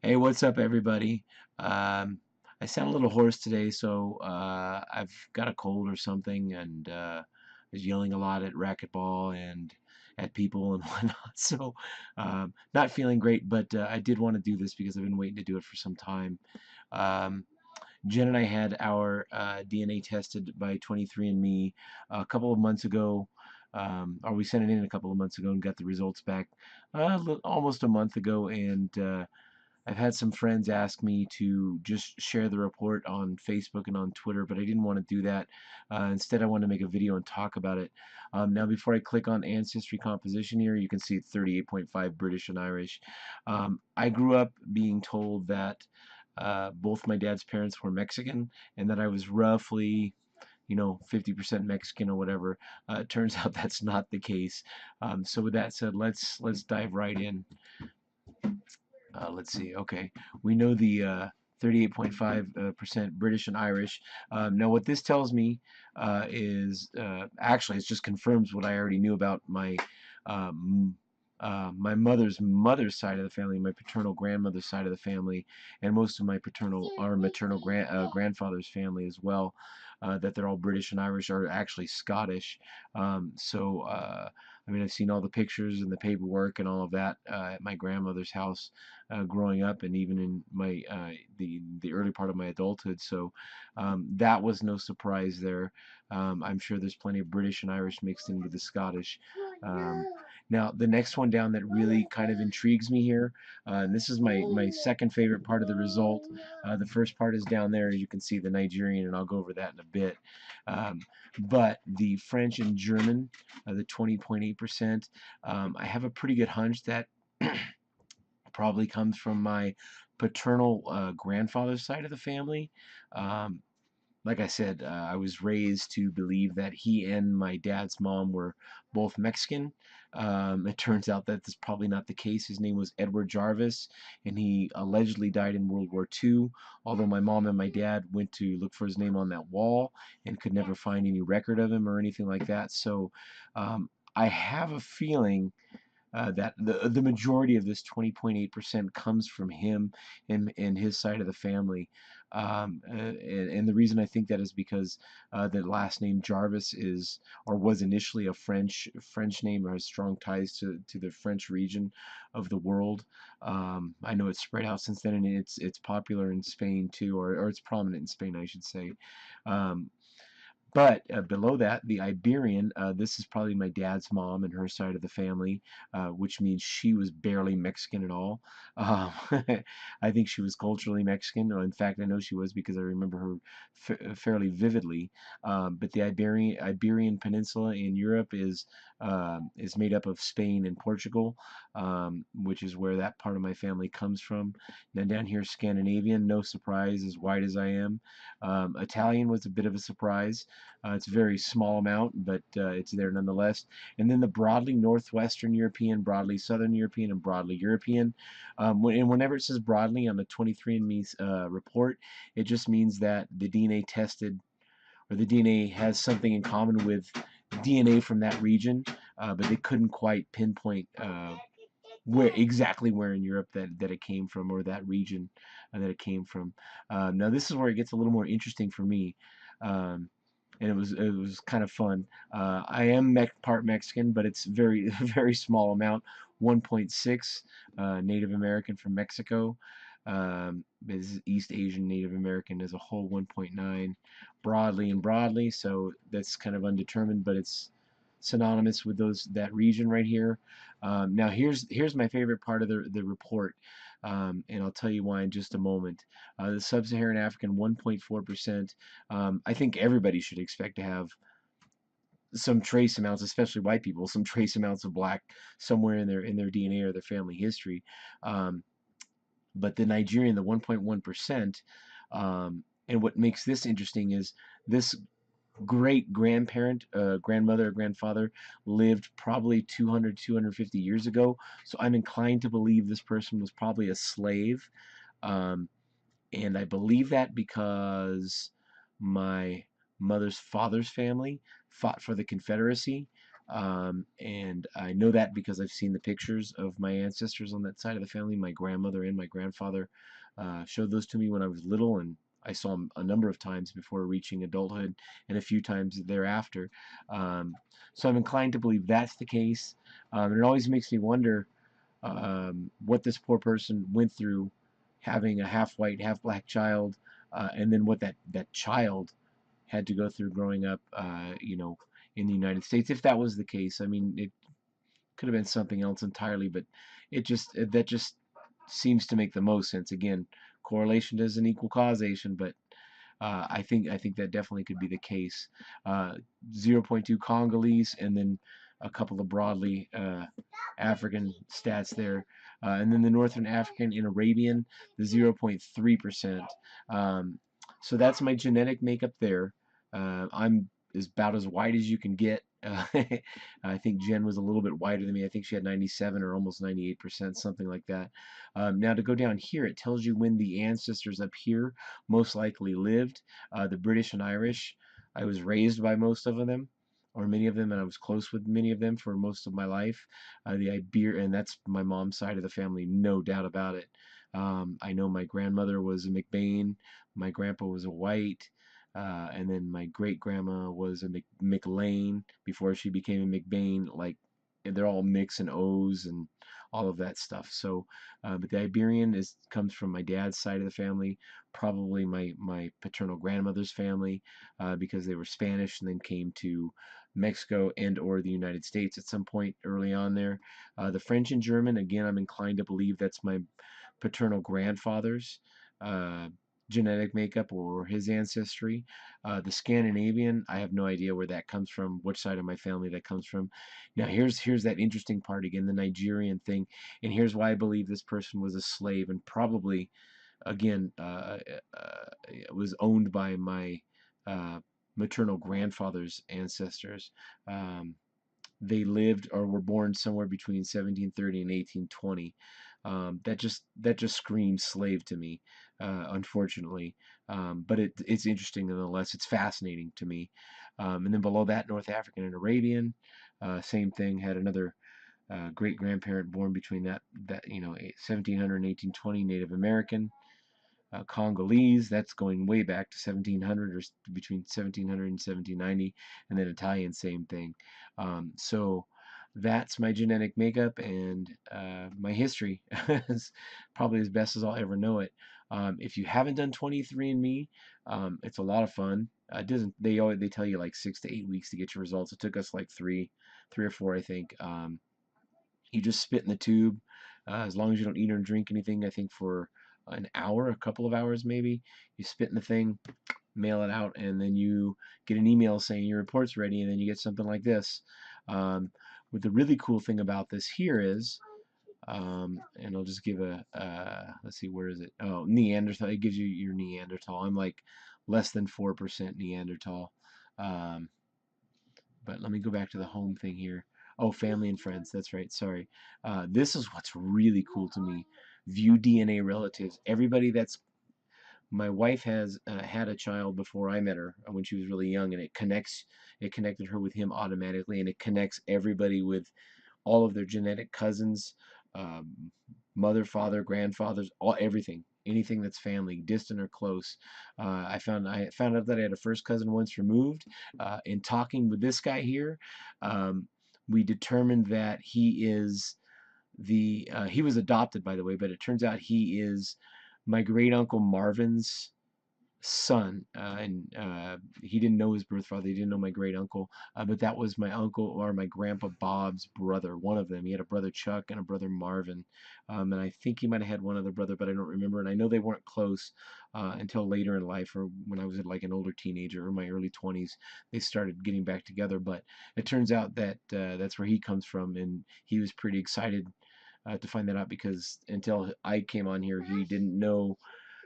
Hey, what's up, everybody? I sound a little hoarse today, so I've got a cold or something, and was yelling a lot at racquetball and at people and whatnot. So, not feeling great, but I did want to do this because I've been waiting to do it for some time. Um, Jen and I had our DNA tested by 23andMe a couple of months ago. Or we sent it in a couple of months ago and got the results back almost a month ago, and I've had some friends ask me to just share the report on Facebook and on Twitter, but I didn't want to do that. Instead, I wanted to make a video and talk about it. Now, before I click on Ancestry composition here, you can see 38.5 British and Irish. I grew up being told that both my dad's parents were Mexican and that I was roughly 50% Mexican or whatever. It turns out that's not the case. So with that said, let's dive right in. Let's see. Okay, we know the 38.5% British and Irish. Now, what this tells me is actually it just confirms what I already knew about um, my mother's side of the family, my paternal grandmother's side of the family, and most of my paternal or maternal grandfather's family as well. That they're all British and Irish, are actually Scottish. I mean, I've seen all the pictures and the paperwork and all of that at my grandmother's house growing up, and even in my the early part of my adulthood. So that was no surprise there. I'm sure there's plenty of British and Irish mixed in with the Scottish. Now, the next one down that really kind of intrigues me here, and this is my second favorite part of the result. The first part is down there, as you can see, the Nigerian, and I'll go over that in a bit. Um, but the French and German, the 20.8%, I have a pretty good hunch that probably comes from my paternal grandfather's side of the family. Um, like I said, I was raised to believe that he and my dad's mom were both Mexican. It turns out that that's probably not the case. His name was Edward Jarvis, and he allegedly died in World War II, although my mom and my dad went to look for his name on that wall and could never find any record of him or anything like that. So I have a feeling that the majority of this 20.8% comes from him and his side of the family. And the reason I think that is because the last name Jarvis is or was initially a French name, or has strong ties to the French region of the world. I know it's spread out since then, and it's popular in Spain too, or it's prominent in Spain, I should say. Um, but below that, the Iberian, this is probably my dad's mom and her side of the family, which means she was barely Mexican at all. Um, I think she was culturally Mexican. Or in fact, I know she was because I remember her fairly vividly. But the Iberian Peninsula in Europe is made up of Spain and Portugal, which is where that part of my family comes from. Then down here, Scandinavian, no surprise, as white as I am. Italian was a bit of a surprise. It's a very small amount, but it's there nonetheless. And then the broadly Northwestern European, broadly Southern European, and broadly European. And whenever it says broadly on the 23andMe report, it just means that the DNA tested, or the DNA has something in common with DNA from that region, but they couldn't quite pinpoint where in Europe that it came from, or that region that it came from. Now this is where it gets a little more interesting for me. Um, and it was kind of fun. I am part Mexican, but it's very very small amount. 1.6 Native American from Mexico. This is East Asian Native American as a whole. 1.9 broadly, so that's kind of undetermined, but it's synonymous with that region right here. Now here's my favorite part of the report, and I'll tell you why in just a moment. The Sub-Saharan African, 1.4%. I think everybody should expect to have some trace amounts, especially white people, some trace amounts of black somewhere in their DNA or their family history. Um, but the Nigerian, the 1.1%, and what makes this interesting is this great grandparent, grandmother or grandfather lived probably 200, 250 years ago. So I'm inclined to believe this person was probably a slave. Um, and I believe that because my mother's father's family fought for the Confederacy. And I know that because I've seen the pictures of my ancestors on that side of the family. My grandmother and my grandfather showed those to me when I was little, and I saw them a number of times before reaching adulthood and a few times thereafter. Um, so I'm inclined to believe that's the case. And it always makes me wonder what this poor person went through having a half white, half black child, and then what that child had to go through growing up, in the United States. If that was the case, I mean, it could have been something else entirely, but that just seems to make the most sense. Again, correlation doesn't equal causation, but I think that definitely could be the case. Uh, zero point 0.2 Congolese, and then a couple of broadly African stats there, and then the Northern African and Arabian, the 0.3%. So that's my genetic makeup there. I'm about as white as you can get. I think Jen was a little bit whiter than me. I think she had 97 or almost 98%, something like that. Now to go down here, it tells you when the ancestors up here most likely lived. The British and Irish, I was raised by most of them, or many of them, and I was close with many of them for most of my life. And that's my mom's side of the family, no doubt about it. I know my grandmother was a McBain, my grandpa was a White, and then my great grandma was a McLean before she became a McBain. Like they're all mix and O's and all of that stuff. So, but the Iberian comes from my dad's side of the family, probably my paternal grandmother's family, because they were Spanish and then came to Mexico and or the United States at some point early on there. The French and German, again, I'm inclined to believe that's my paternal grandfather's uh, genetic makeup or his ancestry. The Scandinavian, I have no idea where that comes from, which side of my family that comes from. Now here's that interesting part again, the Nigerian thing, and here's why I believe this person was a slave and probably again was owned by my uh, maternal grandfather's ancestors. Um, they lived or were born somewhere between 1730 and 1820. That just screams slave to me, unfortunately. But it's interesting nonetheless. It's fascinating to me. And then below that, North African and Arabian, same thing. Had another great grandparent born between that 1700 and 1820, Native American. Congolese, that's going way back to 1700 or between 1700 and 1790, and then Italian, same thing. So that's my genetic makeup and my history is probably as best as I'll ever know it. If you haven't done 23andMe, it's a lot of fun. It doesn't they tell you like 6 to 8 weeks to get your results. It took us like three or four, I think. You just spit in the tube, as long as you don't eat or drink anything, I think for an hour, a couple of hours maybe. You spit in the thing, mail it out, and then you get an email saying your report's ready, and then you get something like this. Um, what the really cool thing about this here is, and I'll just give let's see, where is it? Oh, Neanderthal. It gives you your Neanderthal. I'm like less than 4% Neanderthal. Um, but let me go back to the home thing here. Oh, family and friends. That's right. Sorry. This is what's really cool to me. View DNA relatives. Everybody that's my wife has had a child before I met her when she was really young, and it connected her with him automatically, and it connects everybody with all of their genetic cousins, um, mother, father, grandfathers, everything, anything that's family, distant or close. I found out that I had a first cousin once removed. In talking with this guy here, um, we determined that he was adopted, by the way, but it turns out he is my great uncle Marvin's son, and he didn't know his birth father. He didn't know my great uncle, but that was my uncle or my grandpa Bob's brother. One of them. He had a brother Chuck and a brother Marvin, and I think he might have had one other brother, but I don't remember. And I know they weren't close until later in life, or when I was like an older teenager or my early 20s. They started getting back together. But it turns out that that's where he comes from, and he was pretty excited. To find that out because until I came on here, he didn't know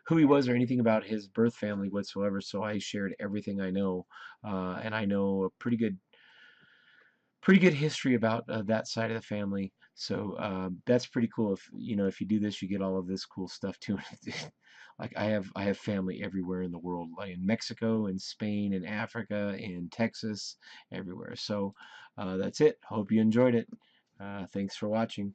who he was or anything about his birth family whatsoever. So I shared everything I know, and I know a pretty good history about that side of the family. So that's pretty cool. If you know, if you do this, you get all of this cool stuff too. Like I have family everywhere in the world, like in Mexico, in Spain, in Africa, in Texas, everywhere. So that's it. Hope you enjoyed it. Thanks for watching.